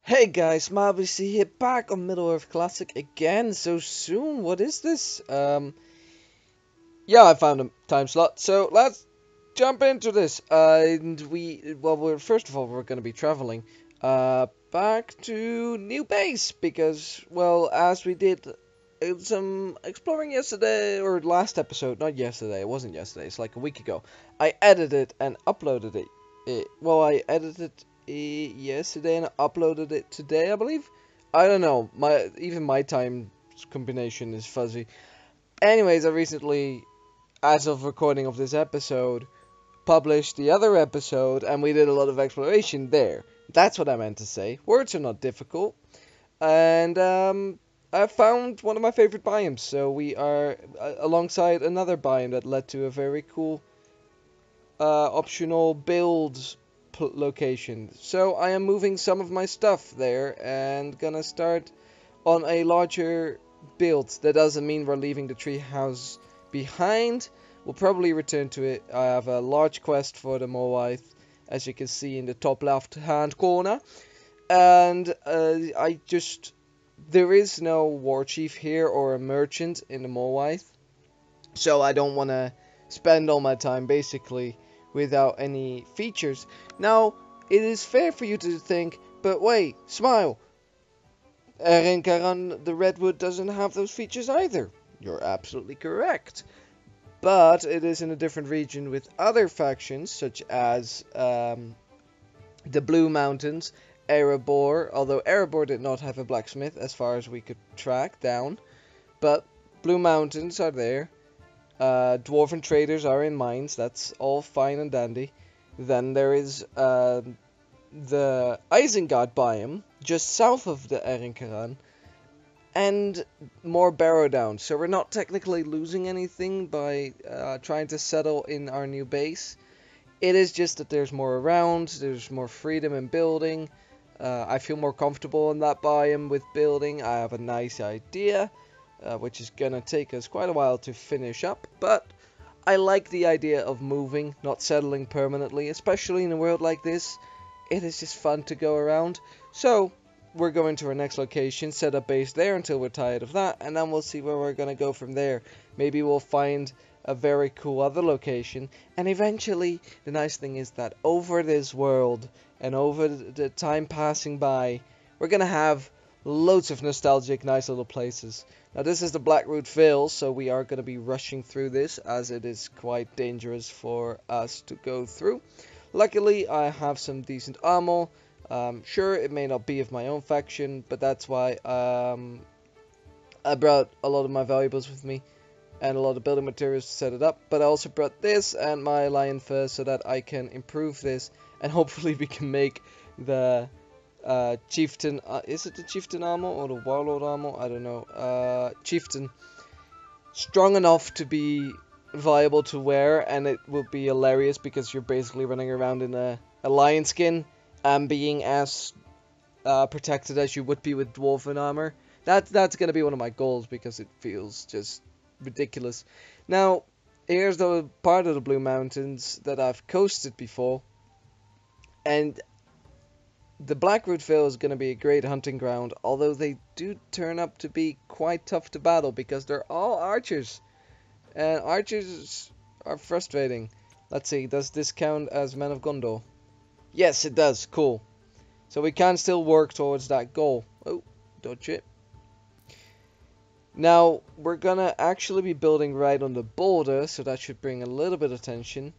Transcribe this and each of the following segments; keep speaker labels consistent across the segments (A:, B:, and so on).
A: Hey guys, ThesmileBC here, back on Middle-earth Classic again so soon. What is this? Yeah, I found a time slot, so let's jump into this. First of all, we're going to be traveling back to new base because, well, as we did some exploring yesterday, or last episode, not yesterday, it wasn't yesterday, it's like a week ago. I edited and uploaded it. I edited yesterday and uploaded it today, I believe. I don't know. Even my time combination is fuzzy. Anyways, I recently, as of recording of this episode, published the other episode, and we did a lot of exploration there. That's what I meant to say. Words are not difficult, and I found one of my favorite biomes. So we are alongside another biome that led to a very cool optional build location. So I am moving some of my stuff there and gonna start on a larger build. That doesn't mean we're leaving the treehouse behind. We'll probably return to it. I have a large quest for the Morwaith, as you can see in the top left hand corner. And there is no war chief here or a merchant in the Morwaith. So I don't want to spend all my time basically without any features. Now, it is fair for you to think, but wait, Smile, Erenkaran the Redwood doesn't have those features either. You're absolutely correct. But it is in a different region with other factions, such as the Blue Mountains, Erebor, although Erebor did not have a blacksmith as far as we could track down. But Blue Mountains are there. Dwarven traders are in mines, that's all fine and dandy. Then there is the Isengard biome, just south of the Erenkaran, and more Barrow Down. So we're not technically losing anything by trying to settle in our new base. It is just that there's more around, there's more freedom in building. I feel more comfortable in that biome with building. I have a nice idea. Which is gonna take us quite a while to finish up, but I like the idea of moving, not settling permanently, especially in a world like this. It is just fun to go around. So we're going to our next location, set up base there until we're tired of that, and then we'll see where we're gonna go from there. Maybe we'll find a very cool other location, and eventually the nice thing is that over this world and over the time passing by, we're gonna have loads of nostalgic nice little places. Now this is the Blackroot Vale, so we are going to be rushing through this as it is quite dangerous for us to go through. Luckily I have some decent armor. Sure, it may not be of my own faction, but that's why I brought a lot of my valuables with me and a lot of building materials to set it up. But I also brought this and my lion fur so that I can improve this, and hopefully we can make the chieftain, is it the chieftain armor or the warlord armor? I don't know. Chieftain, strong enough to be viable to wear, and it will be hilarious because you're basically running around in a lion skin and being as protected as you would be with dwarven armor. That's gonna be one of my goals because it feels just ridiculous. Now, here's the part of the Blue Mountains that I've coasted before, and the Blackroot Vale is going to be a great hunting ground, although they do turn up to be quite tough to battle because they're all archers. And archers are frustrating. Let's see, does this count as Men of Gondor? Yes, it does. Cool. So we can still work towards that goal. Oh, dodge it. Now, we're going to actually be building right on the border, so that should bring a little bit of tension.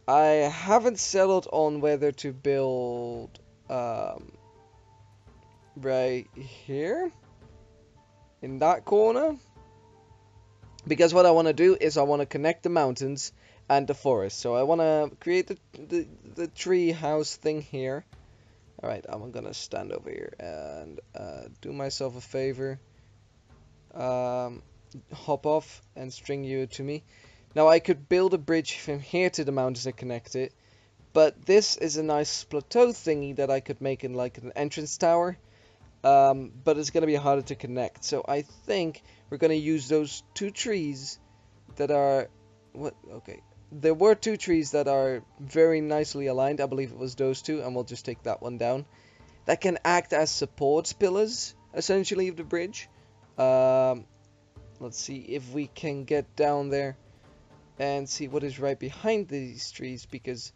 A: I haven't settled on whether to build right here in that corner, because what I want to do is I want to connect the mountains and the forest. So I want to create the tree house thing here. Alright, I'm gonna stand over here and do myself a favor, hop off and string you to me. Now I could build a bridge from here to the mountains and connect it, but this is a nice plateau thingy that I could make in like an entrance tower. But it's going to be harder to connect. So I think we're going to use those two trees that are... Okay. There were two trees that are very nicely aligned. I believe it was those two, and we'll just take that one down. that can act as support pillars, essentially, of the bridge. Let's see if we can get down there and see what is right behind these trees, because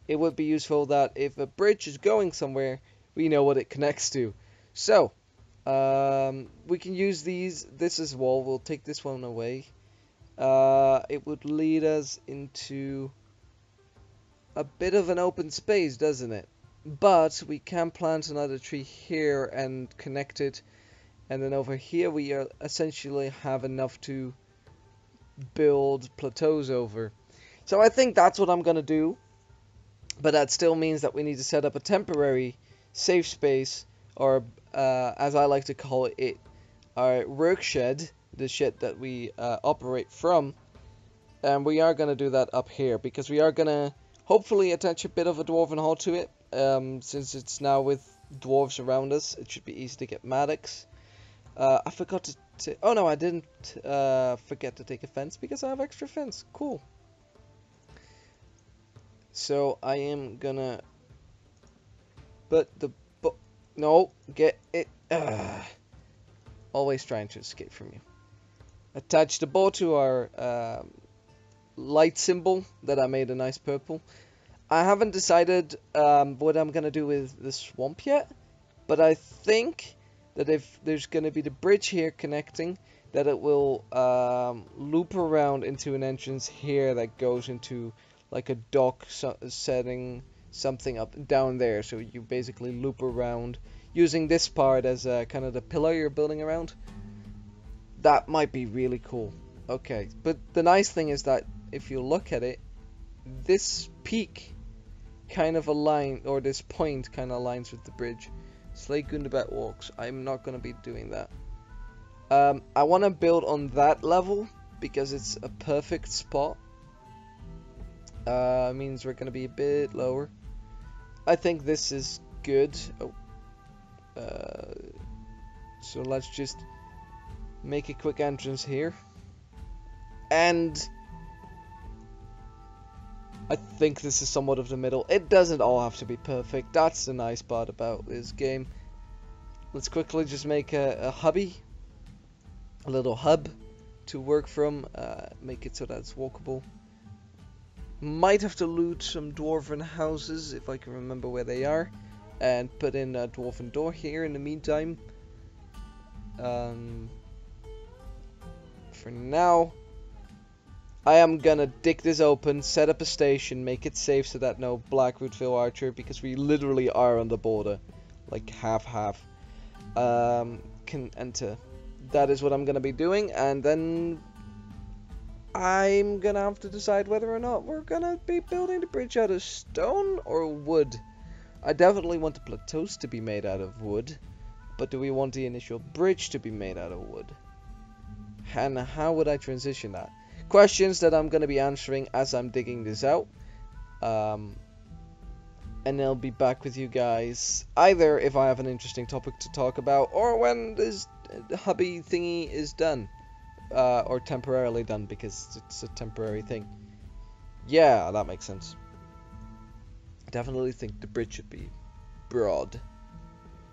A: it would be useful that if a bridge is going somewhere, we know what it connects to. So, we can use these. This is wall. We'll take this one away. It would lead us into a bit of an open space, doesn't it? But we can plant another tree here and connect it. And then over here we essentially have enough to build plateaus over. So I think that's what I'm going to do. But that still means that we need to set up a temporary safe space, or as I like to call it, our work shed, the shed that we operate from. And we are going to do that up here, because we are going to hopefully attach a bit of a dwarven hall to it. Since it's now with dwarves around us, it should be easy to get mattocks. I forgot to... Oh no, I didn't forget to take a fence, because I have extra fence. Cool. So I am gonna... No, get it. Always trying to escape from you. Attach the bow to our light symbol that I made a nice purple. I haven't decided what I'm gonna do with the swamp yet, but I think that if there's gonna be the bridge here connecting, that it will loop around into an entrance here that goes into like a dock, setting something up down there. So you basically loop around using this part as kind of the pillar you're building around. That might be really cool. Okay, but the nice thing is that if you look at it, this peak kind of aligns, or this point kind of aligns with the bridge. Slay Gundabet walks. I'm not going to be doing that. I want to build on that level because it's a perfect spot. Means we're going to be a bit lower. I think this is good. Oh. So let's just make a quick entrance here. And I think this is somewhat of the middle. It doesn't all have to be perfect. That's the nice part about this game. Let's quickly just make a hubby. A little hub to work from. Make it so that it's walkable. Might have to loot some dwarven houses if I can remember where they are. And put in a dwarven door here in the meantime. For now, I am gonna dig this open, set up a station, make it safe so that no Blackwoodville archer, because we literally are on the border, like half-half, can enter. That is what I'm gonna be doing, and then I'm gonna have to decide whether or not we're gonna be building the bridge out of stone or wood. I definitely want the plateaus to be made out of wood, but do we want the initial bridge to be made out of wood? And how would I transition that? Questions that I'm going to be answering as I'm digging this out. And I'll be back with you guys either if I have an interesting topic to talk about, or when this hubby thingy is done. Or temporarily done, because it's a temporary thing. Yeah, that makes sense. I definitely think the bridge should be broad.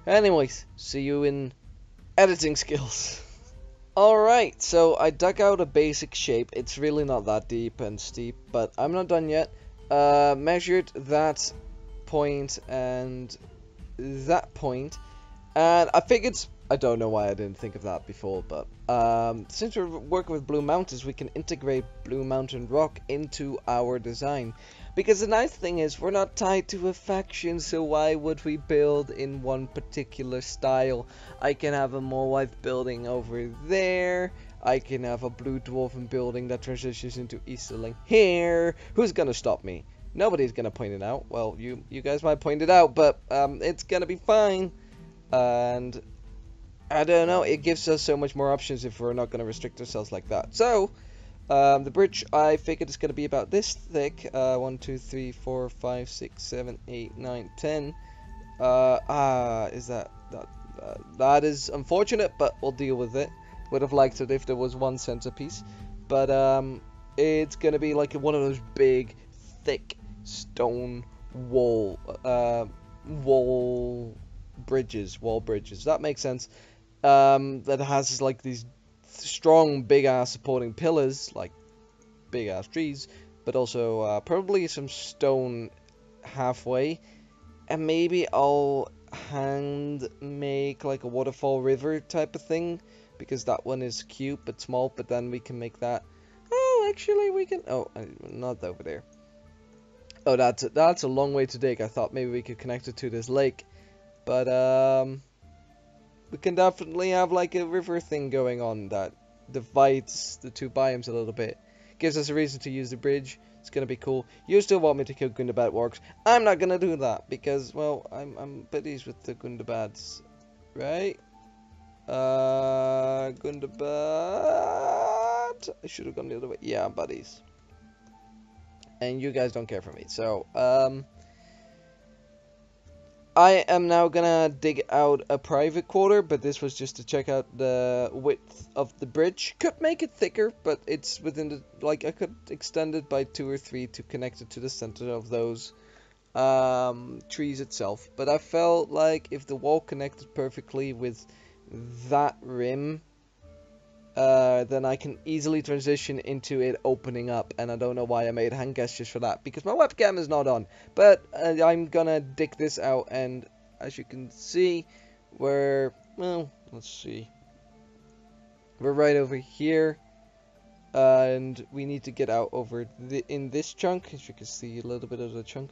A: Anyways, see you in editing skills. Alright, so I dug out a basic shape. It's really not that deep and steep, but I'm not done yet. Measured that point and that point, and I figured, I don't know why I didn't think of that before, but since we're working with Blue Mountains, we can integrate Blue Mountain Rock into our design. Because the nice thing is, we're not tied to a faction, so why would we build in one particular style? I can have a Morwaith building over there. I can have a Blue Dwarven building that transitions into Easterling here. Who's gonna stop me? Nobody's gonna point it out. Well, you guys might point it out, but it's gonna be fine. And I don't know, it gives us so much more options if we're not gonna restrict ourselves like that. So the bridge, I figured it's going to be about this thick. 1, 2, 3, 4, 5, 6, 7, 8, 9, 10. Is that is unfortunate, but we'll deal with it. Would have liked it if there was one centerpiece. But it's going to be like one of those big, thick stone wall bridges, wall bridges. That makes sense. That has like these strong, big ass supporting pillars, like big ass trees, but also probably some stone halfway, and maybe I'll hand make like a waterfall river type of thing, because that one is cute but small, but then we can make that. Oh, actually we can. Oh, not over there. Oh, that's a long way to dig. I thought maybe we could connect it to this lake, but we can definitely have like a river thing going on that divides the two biomes a little bit. Gives us a reason to use the bridge. It's gonna be cool. You still want me to kill Gundabad orcs? I'm not gonna do that because, well, I'm buddies with the Gundabads, right? Gundabad. I should have gone the other way. Yeah, I'm buddies. And you guys don't care for me, so I am now gonna dig out a private quarter, but this was just to check out the width of the bridge. Could make it thicker, but it's within the, like, I could extend it by 2 or 3 to connect it to the center of those trees itself. But I felt like if the wall connected perfectly with that rim, then I can easily transition into it opening up, and I don't know why I made hand gestures for that, because my webcam is not on, but I'm gonna dig this out, and as you can see, we're, well, let's see, we're right over here, and we need to get out over in this chunk, as you can see a little bit of the chunk,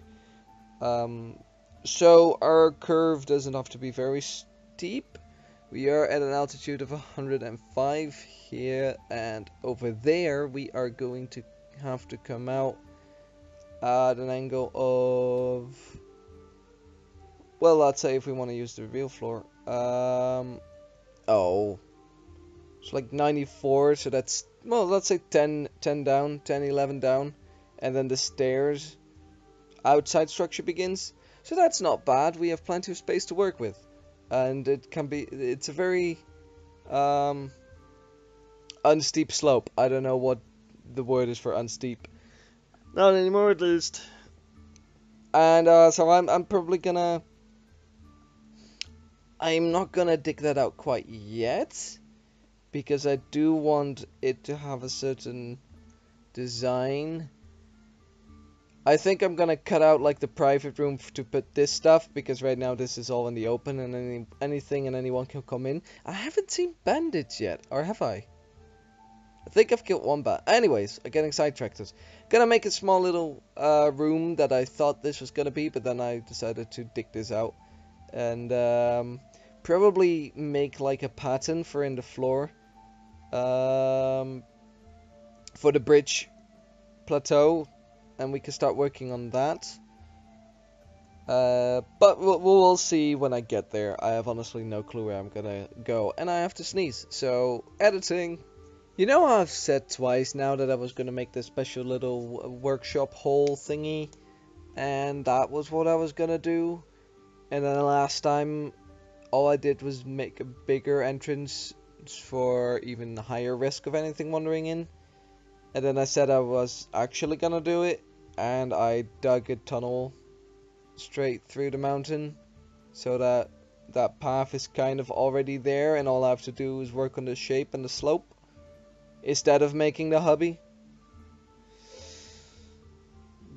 A: so our curve doesn't have to be very steep. We are at an altitude of 105 here, and over there we are going to have to come out at an angle of, well, let's say if we want to use the real floor, oh, it's like 94, so that's, well, let's say 10 down, 10, 11 down, and then the stairs outside structure begins, so that's not bad. We have plenty of space to work with. And it can be, it's a very unsteep slope. I don't know what the word is for unsteep. Not anymore, at least. And so I'm probably gonna, I'm not gonna dig that out quite yet, because I do want it to have a certain design. I think I'm gonna cut out like the private room to put this stuff, because right now this is all in the open and anything and anyone can come in. I haven't seen bandits yet, or have I? I think I've killed one bat. Anyways, I'm getting sidetracked. Gonna make a small little room that I thought this was gonna be, but then I decided to dig this out. And probably make like a pattern for in the floor. For the bridge plateau. And we can start working on that. But we'll see when I get there. I have honestly no clue where I'm gonna go. And I have to sneeze. So, editing. You know how I've said twice now that I was gonna make this special little workshop hole thingy? And that was what I was gonna do. And then the last time, all I did was make a bigger entrance for even higher risk of anything wandering in. And then I said I was actually gonna do it, and I dug a tunnel straight through the mountain, so that that path is kind of already there, and all I have to do is work on the shape and the slope, instead of making the hubby.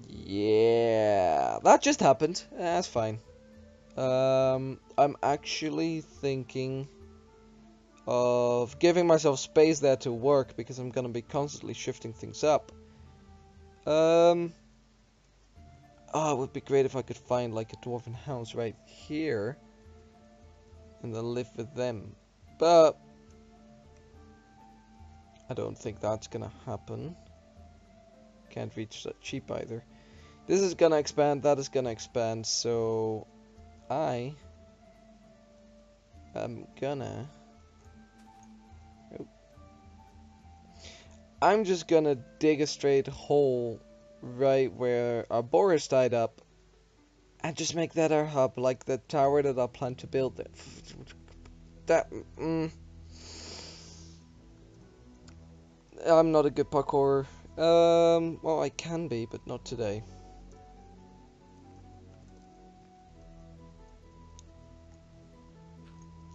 A: Yeah, that just happened. That's fine. I'm actually thinking of giving myself space there to work, because I'm gonna be constantly shifting things up. Oh, it would be great if I could find like a dwarven house right here and then live with them, but I don't think that's gonna happen. Can't reach that cheap either. This is gonna expand, that is gonna expand, so I am gonna, I'm just gonna dig a straight hole right where our boar is tied up and just make that our hub, like the tower that I plan to build there. That, I'm not a good parkourer. Well, I can be, but not today.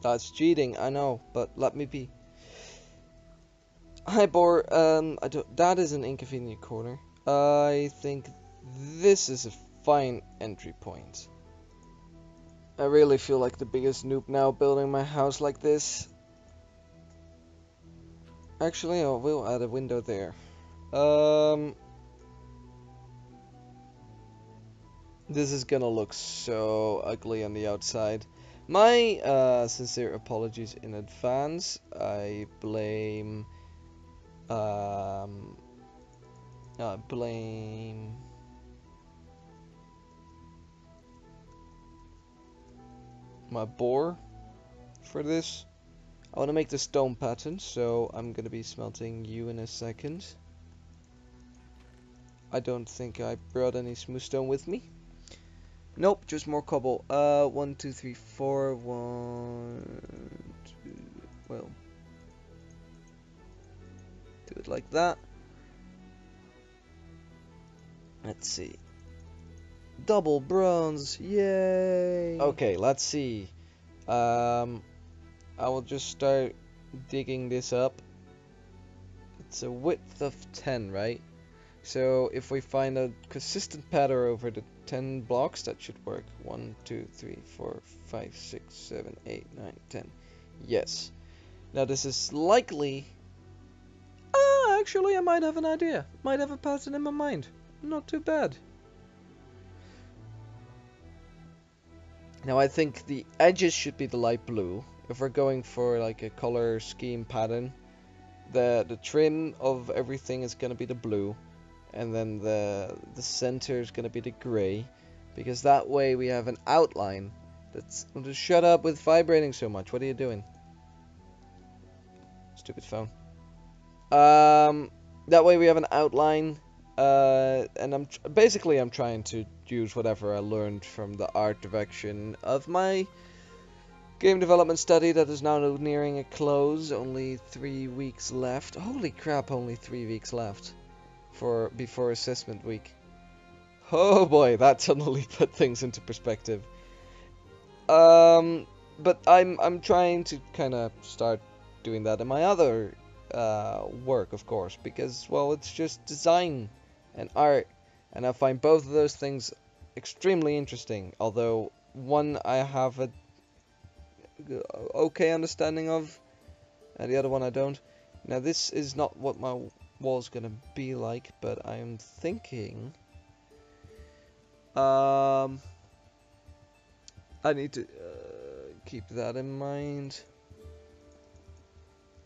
A: That's cheating, I know, but let me be. Hi, Bor. I don't. That is an inconvenient corner. I think this is a fine entry point. I really feel like the biggest noob now building my house like this. Actually, I will add a window there. This is gonna look so ugly on the outside. My sincere apologies in advance. I blame blame my boar for this. I want to make the stone pattern, so I'm gonna be smelting you in a second. I don't think I brought any smooth stone with me. Nope, just more cobble. 1, 2, 3, 4. 1, 2. Well, do it like that. Let's see. Double bronze, yay! Okay, let's see. I will just start digging this up. It's a width of 10, right? So if we find a consistent pattern over the 10 blocks, that should work. 1, 2, 3, 4, 5, 6, 7, 8, 9, 10. Yes. Now this is likely... actually I might have an idea. Might have a pattern in my mind. Not too bad. Now I think the edges should be the light blue. If we're going for like a color scheme pattern, the trim of everything is gonna be the blue, and then the center is gonna be the gray, because that way we have an outline. That's just shut up with vibrating so much. What are you doing? Stupid phone. That way we have an outline. And I'm trying to use whatever I learned from the art direction of my game development study that is now nearing a close. Only 3 weeks left. Holy crap, only 3 weeks left before assessment week. Oh boy, that suddenly put things into perspective. But I'm trying to kind of start doing that in my other work, of course, because, well, it's just design and art, and I find both of those things extremely interesting, although one I have a okay understanding of, and the other one I don't. Now this is not what my wall's gonna be like, but I'm thinking I need to keep that in mind.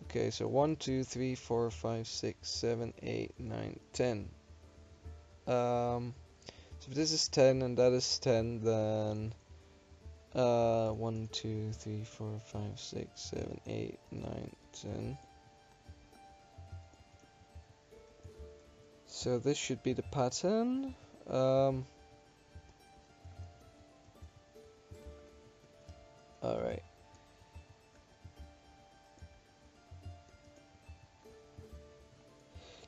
A: Okay, so 1, 2, 3, 4, 5, 6, 7, 8, 9, 10. So if this is 10 and that is 10, then 1, 2, 3, 4, 5, 6, 7, 8, 9, 10. So this should be the pattern. Alright.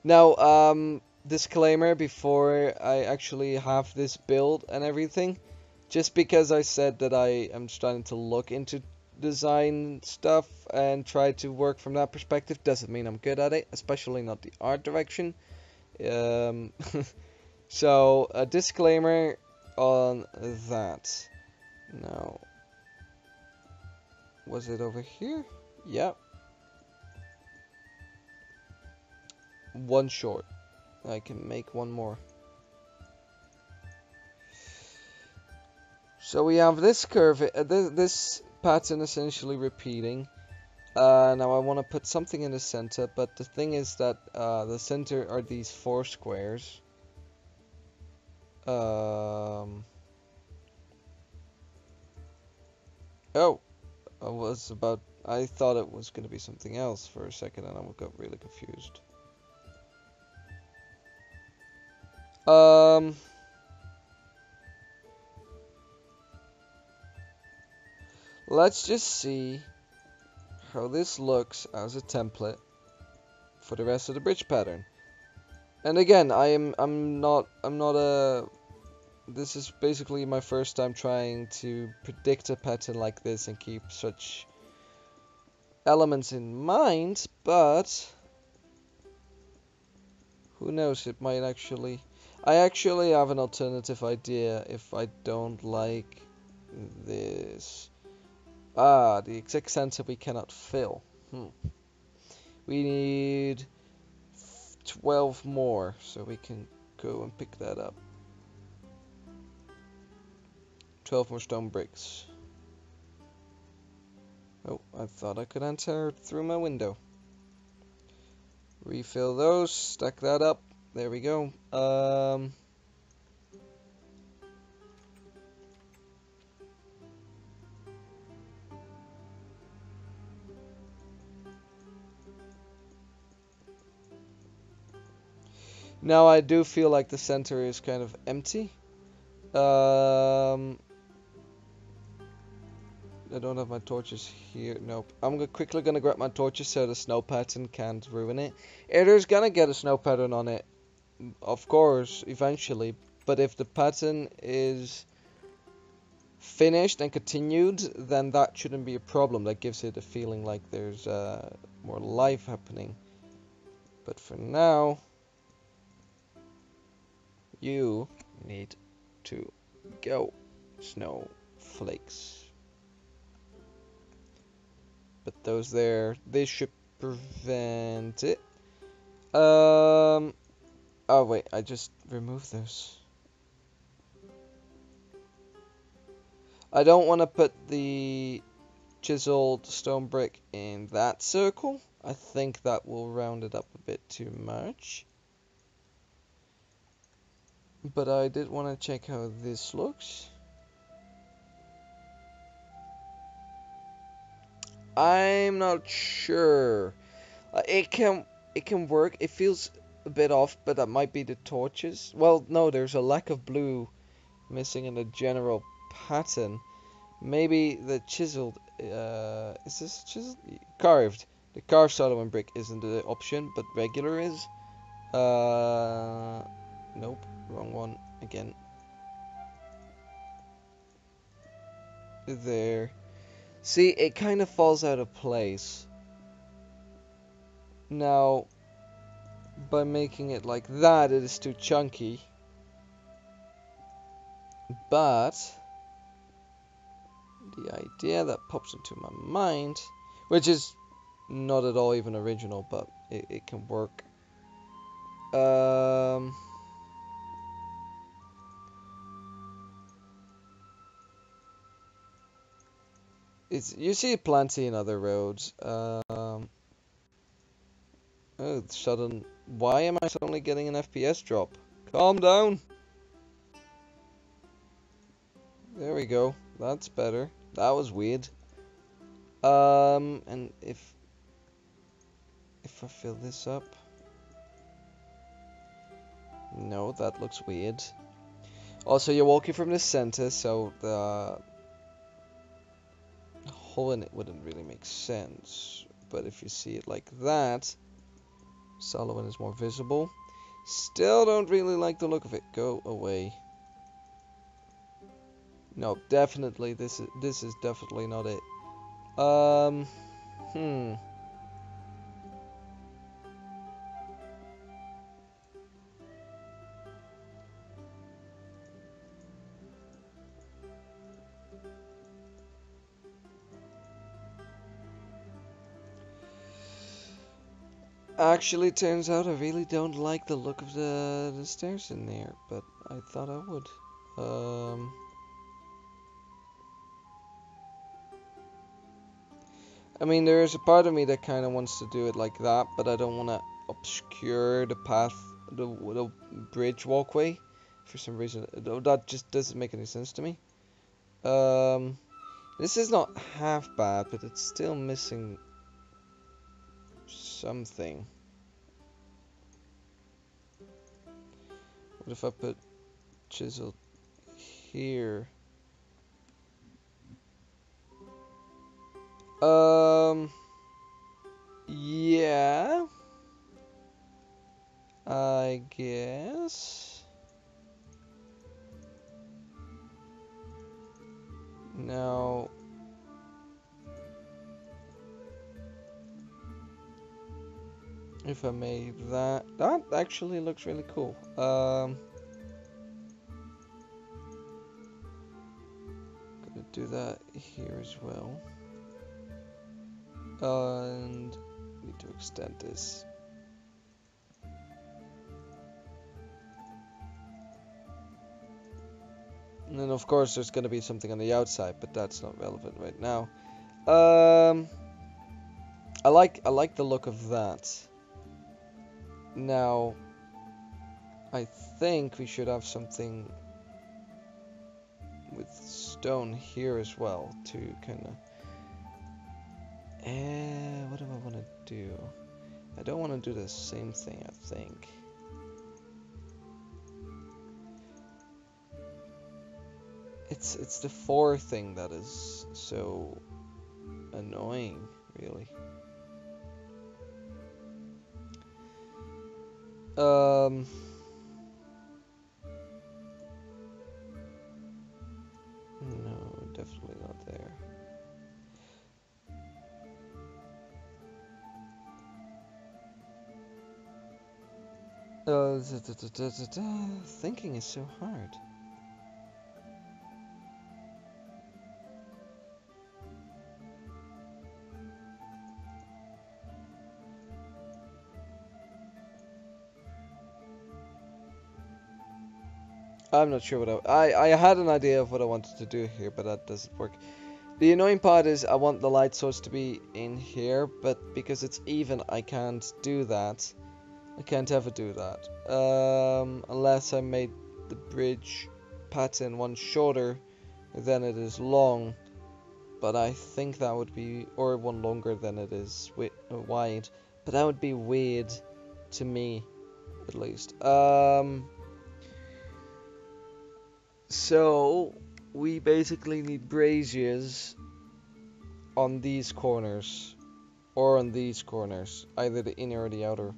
A: Now, disclaimer before I actually have this build and everything, just because I said that I am starting to look into design stuff and try to work from that perspective doesn't mean I'm good at it, especially not the art direction. So a disclaimer on that. Now, was it over here? Yep. One short. I can make one more. So we have this curve, this pattern essentially repeating. Now I want to put something in the center, but the thing is that the center are these 4 squares. Oh, I thought it was going to be something else for a second, and I got really confused. Let's just see how this looks as a template for the rest of the bridge pattern. And again, I'm not a... This is basically my first time trying to predict a pattern like this and keep such elements in mind, but who knows, it might actually... I actually have an alternative idea if I don't like this. Ah, the exact center we cannot fill. We need 12 more, so we can go and pick that up. 12 more stone bricks. Oh, I thought I could enter through my window. Refill those, stack that up. There we go. Now I do feel like the center is kind of empty. I don't have my torches here. Nope. I'm quickly gonna grab my torches so the snow pattern can't ruin it. It is gonna get a snow pattern on it, of course, eventually. But if the pattern is finished and continued, then that shouldn't be a problem. That gives it a feeling like there's more life happening. But for now, you need to go, snowflakes. But those there, they should prevent it. Oh wait, I just removed those. I don't want to put the chiseled stone brick in that circle. I think that will round it up a bit too much. But I did want to check how this looks. I'm not sure. It can work. It feels a bit off, but that might be the torches. Well, no, there's a lack of blue missing in the general pattern. Maybe the chiseled, is this chiseled? Carved. The carved Solomon brick isn't the option, but regular is. Nope, wrong one again. There. See, it kind of falls out of place. Now, by making it like that, it is too chunky. But the idea that pops into my mind, which is not at all even original, but it can work. You see it plenty in other roads. Oh, why am I suddenly getting an FPS drop? Calm down. There we go. That's better. That was weird. And if I fill this up, no, that looks weird. Also, you're walking from the center, so the hole in it wouldn't really make sense. But if you see it like that, Solomon is more visible. Still don't really like the look of it. Go away. No, definitely this is definitely not it. Actually, turns out I really don't like the look of the stairs in there, but I thought I would. I mean, there is a part of me that kind of wants to do it like that, but I don't want to obscure the path, the bridge walkway, for some reason. That just doesn't make any sense to me. This is not half bad, but it's still missing something. What if I put chisel here? Yeah, I guess. Now, If I made that, that actually looks really cool. Gonna do that here as well. And need to extend this. And then of course there's gonna be something on the outside, but that's not relevant right now. I like the look of that. Now, I think we should have something with stone here as well to kind of. What do I want to do? I don't want to do the same thing, I think. It's the 4 thing that is so annoying, really. No, definitely not there. Thinking is so hard. I'm not sure what I had an idea of what I wanted to do here, but that doesn't work. The annoying part is I want the light source to be in here, but because it's even, I can't do that. I can't ever do that. Unless I made the bridge pattern one shorter than it is long. But I think that would be, or one longer than it is wide. But that would be weird to me, at least. So we basically need braziers on these corners, or on these corners, either the inner or the outer.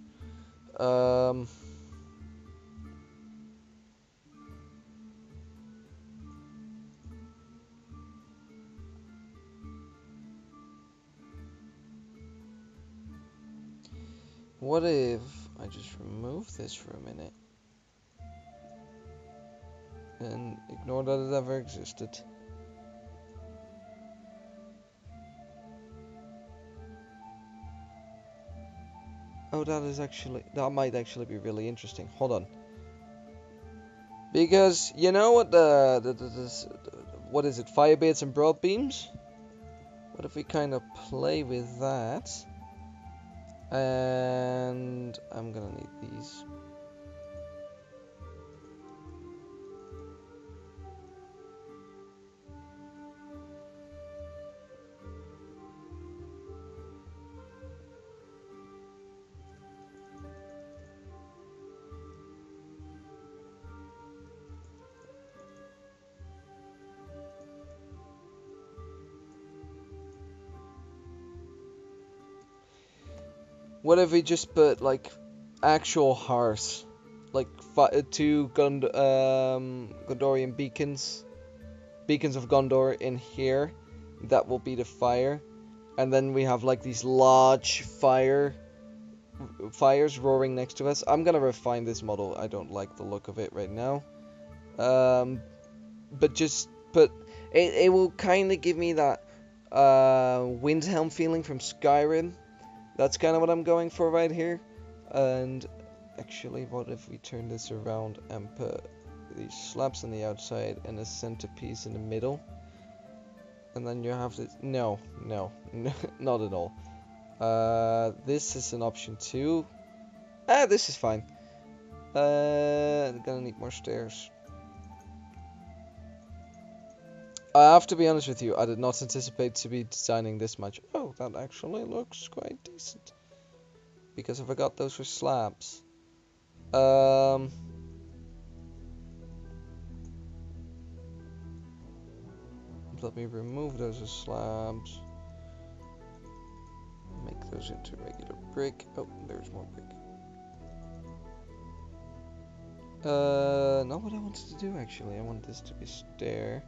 A: What if I just remove this for a minute and ignore that it ever existed? Oh, that might actually be really interesting. Hold on. Because, you know what what is it, fire baits and broad beams? What if we kind of play with that? And I'm gonna need these. What if we just put like actual hearts, like 2 Gondorian beacons of Gondor in here? That will be the fire, and then we have like these large fires roaring next to us. I'm gonna refine this model. I don't like the look of it right now, but it will kind of give me that Windhelm feeling from Skyrim. That's kind of what I'm going for right here. And actually, what if we turn this around and put these slabs on the outside and a centerpiece in the middle? And then you have this. No, not at all. This is an option too. This is fine. Gonna need more stairs. I have to be honest with you, I did not anticipate to be designing this much. Oh, that actually looks quite decent. Because I forgot those were slabs. Let me remove those as slabs. Make those into regular brick. Oh, there's more brick. Not what I wanted to do actually. I want this to be stair.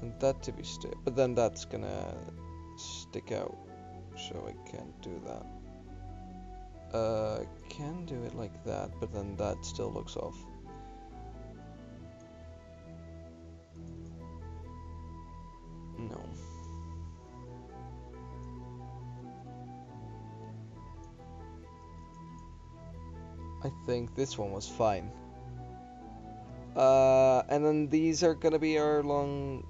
A: And that to be stair. But then that's gonna stick out. So I can't do that. Can do it like that, but then that still looks off. No. I think this one was fine. And then these are gonna be our long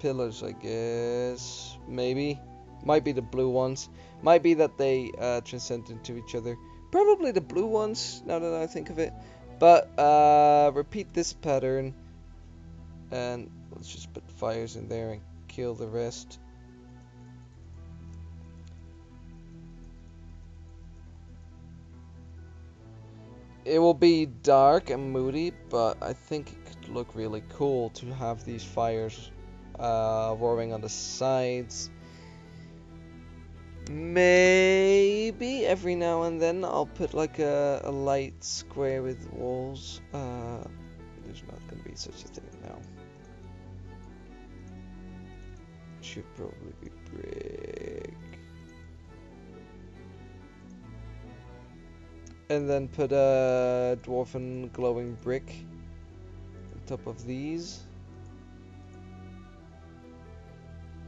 A: pillars, I guess. Maybe. Might be the blue ones. Might be that they transcend into each other. Probably the blue ones, now that I think of it. But repeat this pattern. And let's just put fires in there and kill the rest. It will be dark and moody, but I think it could look really cool to have these fires roaring on the sides. Maybe every now and then I'll put like a light square with walls. There's not gonna be such a thing now. Should probably be brick. And then put a dwarven glowing brick on top of these.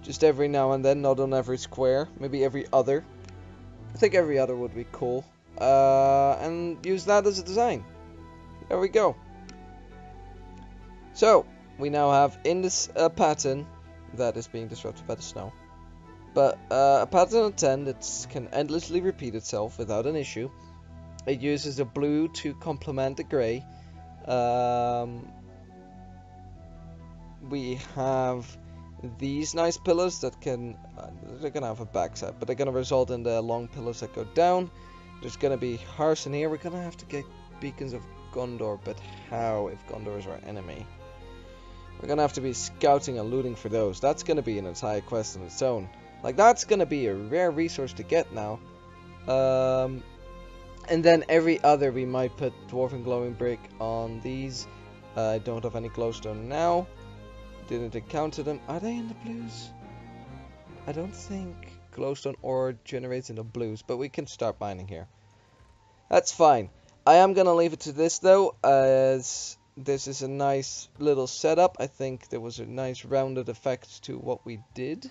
A: Just every now and then, not on every square. Maybe every other. I think every other would be cool. And use that as a design. There we go. So, we now have in this pattern that is being disrupted by the snow. But a pattern of 10 that can endlessly repeat itself without an issue. It uses a blue to complement the grey. We have these nice pillars that can, they're gonna have a backside, but they're gonna result in the long pillars that go down. There's gonna be hearths in here. We're gonna have to get beacons of Gondor, but how if Gondor is our enemy? We're gonna have to be scouting and looting for those. That's gonna be an entire quest on its own. Like, that's gonna be a rare resource to get now. And then every other we might put dwarven glowing brick on these. I don't have any glowstone now. Didn't encounter them. Are they in the blues? I don't think glowstone ore generates in the blues, but we can start mining here. That's fine. I am gonna leave it to this though, as this is a nice little setup. I think there was a nice rounded effect to what we did.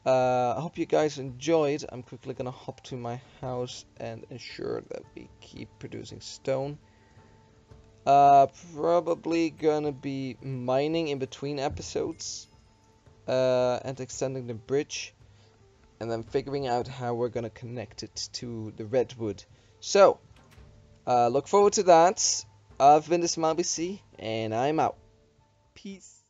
A: I hope you guys enjoyed. I'm quickly gonna hop to my house and ensure that we keep producing stone. Probably gonna be mining in between episodes and extending the bridge, and then figuring out how we're gonna connect it to the Redwood. So, look forward to that. I've been ThesmileBC, and I'm out. Peace.